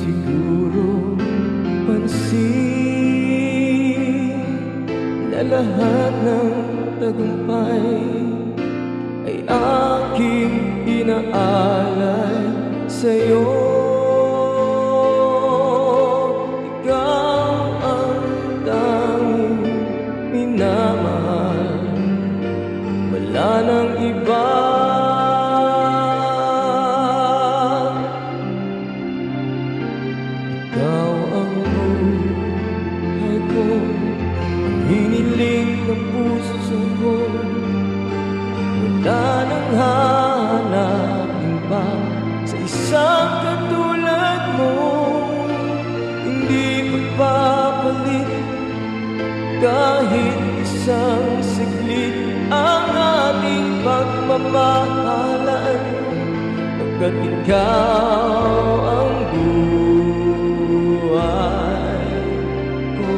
siguro pansin na lahat ng tagumpay ay aking inaalay sa'yo. Ikaw ang tanging minamahal, wala nang iba. Ikaw ang buhay ko, ang hiniling ng puso ko. Wala nang hahanapin pa sa isang katulad mo. Hindi magpapalit kahit isang saglit ang ating pagmamahalan, pagkat ikaw ang buhay ko.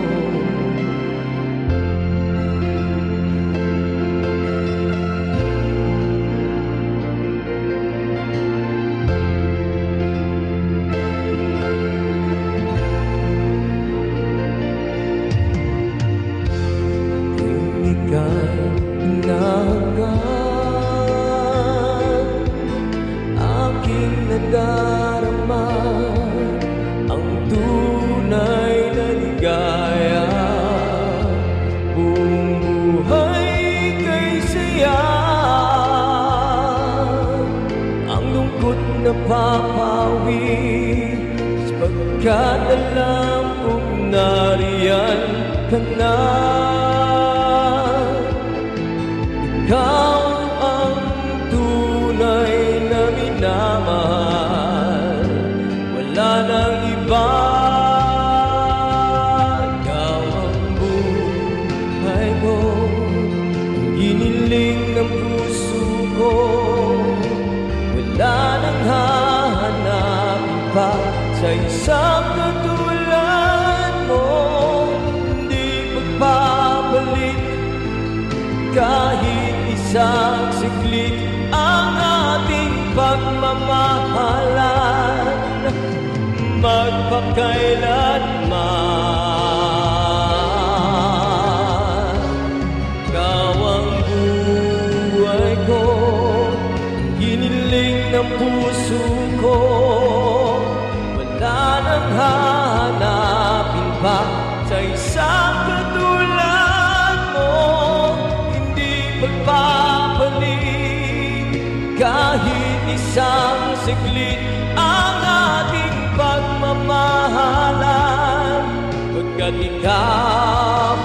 Ika'y inaangkan, aking nadarama ang tunay na ligaya. Buong buhay kay saya, ang lungkot na papawi, sapagkat alam kong nariyan ka na. Ikaw ang tunay na minamahal, wala nang iba. Ikaw ang buhay ko, ang giniling ng puso ko. Wala nang hahanapin pa sa isang katulad mo. Hindi magpapalit kahit isang saglit ang ating pagmamahalan, magpakailanman. Ikaw ang buhay ko, ang hiniling ng puso ko. Wala nang hahanapin pa sa isang katulad mo. Magpapalit kahit isang saglit ang ating pagmamahalan, pagkat ikaw